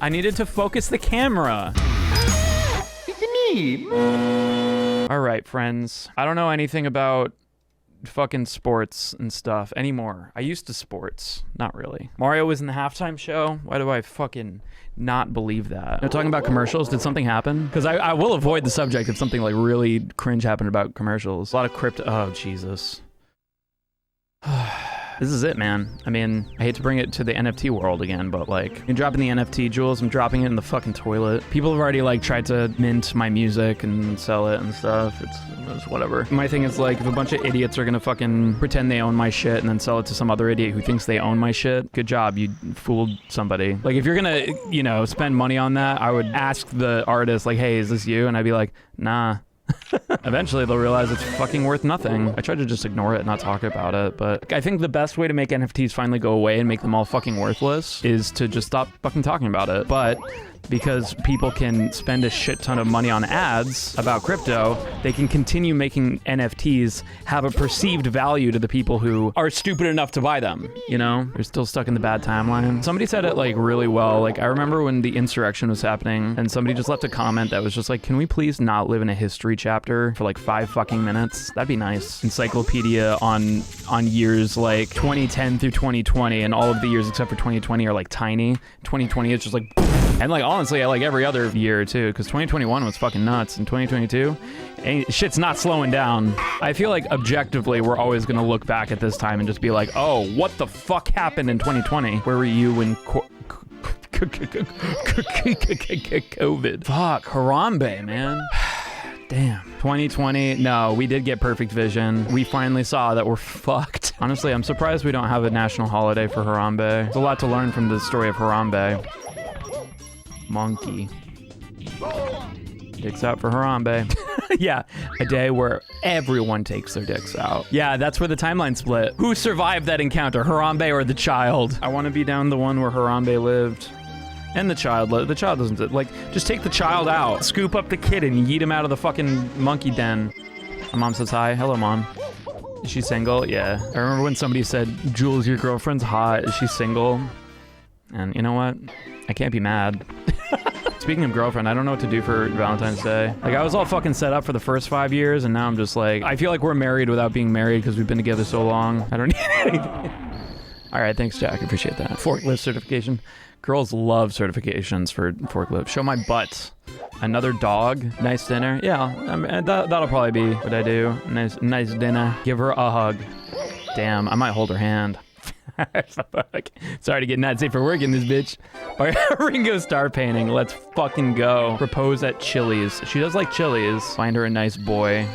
I needed to focus the camera. It's me. All right, friends. I don't know anything about fucking sports and stuff anymore. I used to sports. Not really. Mario was in the halftime show. Why do I fucking not believe that? They're talking about commercials. Did something happen? Because I will avoid the subject if something like really cringe happened about commercials. A lot of crypto. Oh, Jesus. This is it, man. I mean, I hate to bring it to the NFT world again, but like, you're dropping the NFT, Jules. I'm dropping it in the fucking toilet. People have already like tried to mint my music and sell it and stuff. It's whatever. My thing is like, if a bunch of idiots are gonna fucking pretend they own my shit and then sell it to some other idiot who thinks they own my shit, good job, you fooled somebody. Like, if you're gonna, you know, spend money on that, I would ask the artist like, hey, is this you? And I'd be like, nah. Eventually they'll realize it's fucking worth nothing. I tried to just ignore it and not talk about it, but I think the best way to make NFTs finally go away and make them all fucking worthless is to just stop fucking talking about it. But because people can spend a shit ton of money on ads about crypto, they can continue making NFTs have a perceived value to the people who are stupid enough to buy them, you know? They're still stuck in the bad timeline. Somebody said it like really well. Like, I remember when the insurrection was happening and somebody just left a comment that was just like, can we please not live in a history chapter for like 5 fucking minutes? That'd be nice. Encyclopedia on years like 2010 through 2020, and all of the years except for 2020 are like tiny. 2020 is just like, and like honestly, I like every other year too, because 2021 was fucking nuts, and 2022, shit's not slowing down. I feel like objectively, we're always gonna look back at this time and just be like, oh, what the fuck happened in 2020? Where were you when COVID? Fuck, Harambe, man. Damn. 2020, no, we did get perfect vision. We finally saw that we're fucked. Honestly, I'm surprised we don't have a national holiday for Harambe. There's a lot to learn from the story of Harambe. Monkey. Dicks out for Harambe. Yeah, a day where everyone takes their dicks out. Yeah, that's where the timeline split. Who survived that encounter, Harambe or the child? I want to be down the one where Harambe lived. And the child doesn't, like, just take the child out. Scoop up the kid and yeet him out of the fucking monkey den. My mom says hi. Hello, Mom. Is she single? Yeah. I remember when somebody said, Jules, your girlfriend's hot. Is she single? And you know what? I can't be mad. Speaking of girlfriend, I don't know what to do for Valentine's Day. Like, I was all fucking set up for the first 5 years, and now I'm just like, I feel like we're married without being married because we've been together so long. I don't need anything. All right, thanks, Jack. I appreciate that. Forklift certification. Girls love certifications for forklift. Show my butt. Another dog. Nice dinner. Yeah, I mean, that'll probably be what I do. Nice dinner. Give her a hug. Damn, I might hold her hand. Sorry to get Nazi for work in this bitch. All right, Ringo Starr painting. Let's fucking go. Propose at Chili's. She does like Chili's. Find her a nice boy.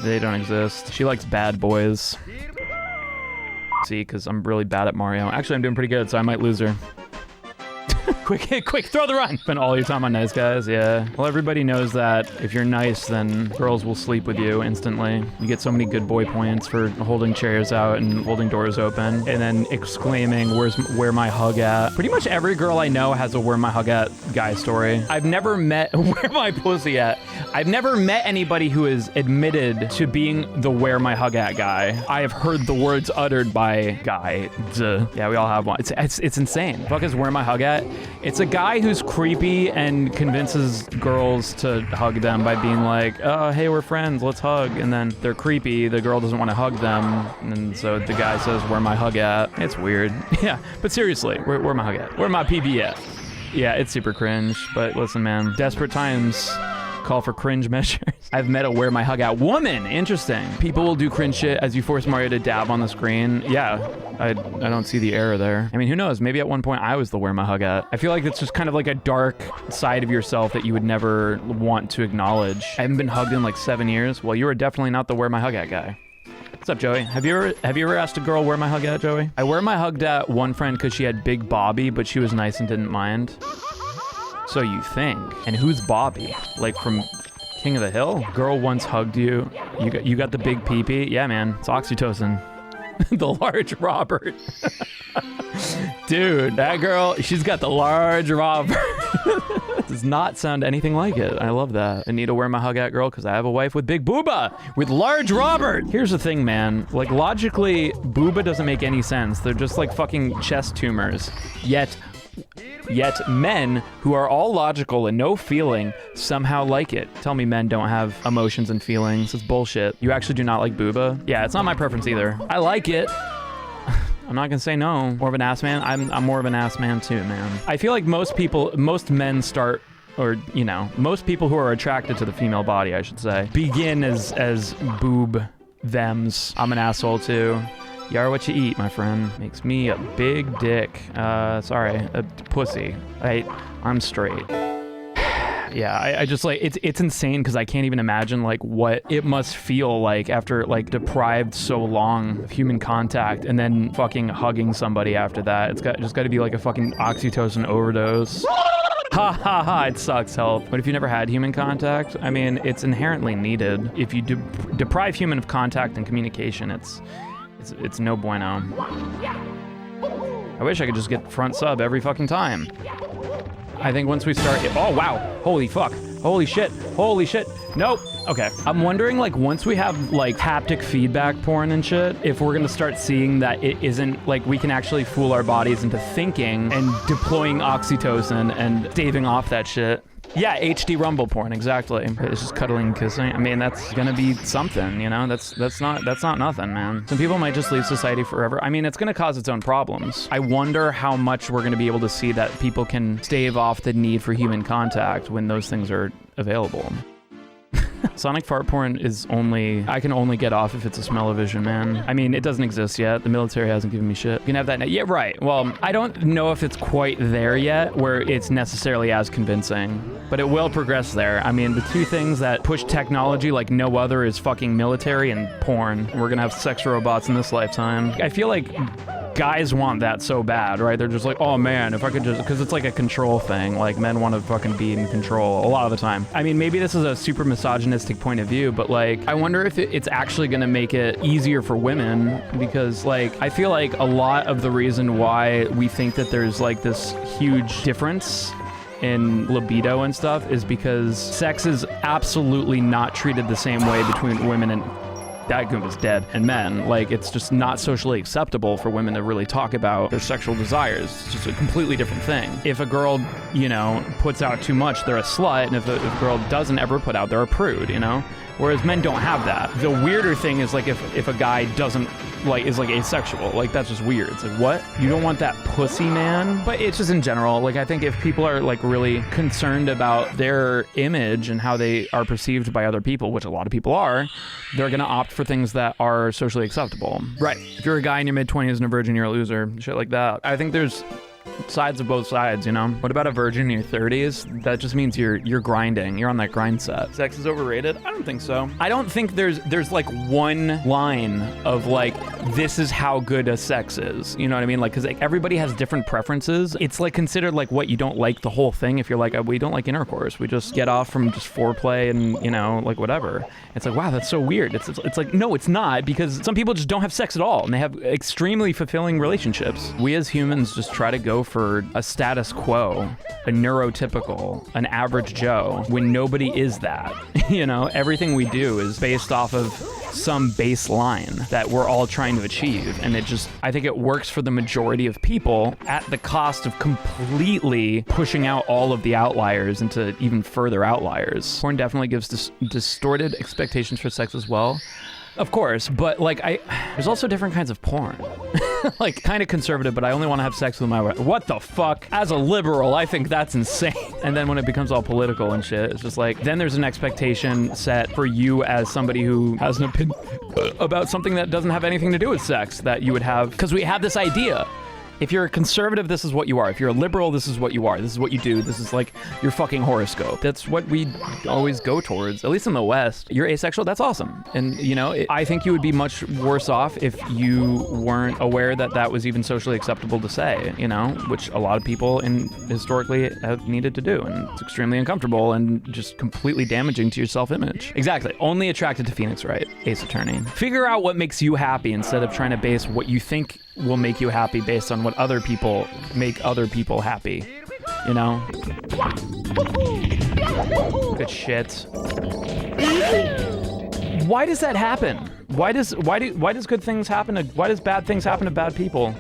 They don't exist. She likes bad boys. See, because I'm really bad at Mario. Actually, I'm doing pretty good, so I might lose her. Quick, throw the run. Spend all your time on nice guys, yeah. Well, everybody knows that if you're nice, then girls will sleep with you instantly. You get so many good boy points for holding chairs out and holding doors open, and then exclaiming, where my hug at? Pretty much every girl I know has a where my hug at guy story. I've never met where my pussy at. I've never met anybody who is admitted to being the where my hug at guy. I have heard the words uttered by guy. Duh. Yeah, we all have one. It's insane. The fuck is where my hug at? It's a guy who's creepy and convinces girls to hug them by being like, oh, hey, we're friends, let's hug. And then they're creepy, the girl doesn't want to hug them. And so the guy says, where my hug at? It's weird. Yeah, but seriously, where my hug at? Where my PB at? Yeah, it's super cringe, but listen, man, desperate times call for cringe measures. I've met a where my hug at woman. Interesting. People will do cringe shit as you force Mario to dab on the screen. Yeah, I don't see the error there. I mean, who knows? Maybe at one point I was the where my hug at. I feel like it's just kind of like a dark side of yourself that you would never want to acknowledge. I haven't been hugged in like 7 years. Well, you are definitely not the where my hug at guy. What's up, Joey? Have you ever asked a girl where my hug at, Joey? I wear my hug at one friend because she had big Bobby, but she was nice and didn't mind. So you think. And who's Bobby? Like from King of the Hill? Girl once hugged you. You got the big pee-pee? Yeah, man. It's oxytocin. The large Robert. Dude, that girl, she's got the large Robert. Does not sound anything like it. I love that. I need to wear my hug at girl because I have a wife with big booba, with large Robert. Here's the thing, man. Like, logically, booba doesn't make any sense. They're just like fucking chest tumors. Yet, Yet men who are all logical and no feeling somehow like it. Tell me men don't have emotions and feelings. It's bullshit. You actually do not like booba? Yeah, it's not my preference either. I like it. I'm not gonna say no. More of an ass man? I'm more of an ass man too, man. I feel like most men start, or, you know, most people who are attracted to the female body, I should say, begin as boob thems. I'm an asshole too. You are what you eat, my friend. Makes me a big dick. Sorry, a pussy. I'm straight. Yeah, I just like, it's insane because I can't even imagine like what it must feel like after like deprived so long of human contact and then fucking hugging somebody after that. It's just got to be like a fucking oxytocin overdose. Ha ha ha, it sucks, help. But if you never had human contact, I mean, it's inherently needed. If you deprive human of contact and communication, it's no bueno. I wish I could just get front sub every fucking time. I think once we start, oh wow, holy fuck, holy shit, nope. Okay, I'm wondering like once we have like haptic feedback porn and shit, if we're gonna start seeing that it isn't like we can actually fool our bodies into thinking and deploying oxytocin and staving off that shit. Yeah, HD rumble porn, exactly. It's just cuddling and kissing. I mean, that's gonna be something, you know? That's not nothing, man. Some people might just leave society forever. I mean, it's gonna cause its own problems. I wonder how much we're gonna be able to see that people can stave off the need for human contact when those things are available. Sonic fart porn is I can only get off if it's a smell-o-vision, man. I mean, it doesn't exist yet. The military hasn't given me shit. You can have that now. Yeah, right. Well, I don't know if it's quite there yet where it's necessarily as convincing, but it will progress there. I mean, the two things that push technology like no other is fucking military and porn. We're gonna have sex robots in this lifetime. I feel like guys want that so bad, right? They're just like, oh man, if I could just, because it's like a control thing. Like men want to fucking be in control a lot of the time. I mean, maybe this is a super misogynistic point of view, but like, I wonder if it's actually going to make it easier for women, because like, I feel like a lot of the reason why we think that there's like this huge difference in libido and stuff is because sex is absolutely not treated the same way between women and that goon is dead. And men, like, it's just not socially acceptable for women to really talk about their sexual desires. It's just a completely different thing. If a girl, you know, puts out too much, they're a slut, and if a girl doesn't ever put out, they're a prude, you know? Whereas men don't have that. The weirder thing is, like, if a guy doesn't, like, is, like, asexual. Like, that's just weird. It's like, what? You don't want that pussy, man? But it's just in general. Like, I think if people are, like, really concerned about their image and how they are perceived by other people, which a lot of people are, they're gonna opt for things that are socially acceptable. Right. If you're a guy in your mid-20s and a virgin, you're a loser. Shit like that. I think there's sides of both sides, you know? What about a virgin in your 30s? That just means you're grinding. You're on that grind set. Sex is overrated? I don't think so. I don't think there's like one line of like, this is how good a sex is. You know what I mean? Like, cause like everybody has different preferences. It's like considered like what you don't like the whole thing. If you're like, we don't like intercourse. We just get off from just foreplay and, you know, like whatever. It's like, wow, that's so weird. It's like, no, it's not, because some people just don't have sex at all and they have extremely fulfilling relationships. We as humans just try to go for a status quo, a neurotypical, an average Joe, when nobody is that. You know, everything we do is based off of some baseline that we're all trying to achieve. And I think it works for the majority of people at the cost of completely pushing out all of the outliers into even further outliers. Porn definitely gives distorted expectations for sex as well. Of course, but like there's also different kinds of porn. Like kind of conservative, but I only want to have sex with my wife. What the fuck? As a liberal, I think that's insane. And then when it becomes all political and shit, it's just like, then there's an expectation set for you as somebody who has an opinion about something that doesn't have anything to do with sex that you would have, because we have this idea. If you're a conservative, this is what you are. If you're a liberal, this is what you are. This is what you do. This is like your fucking horoscope. That's what we always go towards, at least in the West. You're asexual, that's awesome. And, you know, I think you would be much worse off if you weren't aware that that was even socially acceptable to say, you know, which a lot of people historically have needed to do. And it's extremely uncomfortable and just completely damaging to your self-image. Exactly. Only attracted to Phoenix Wright, Ace Attorney. Figure out what makes you happy instead of trying to base what you think will make you happy based on what other people make other people happy, you know? Good shit. Why does that happen? Why does good things happen why does bad things happen to bad people?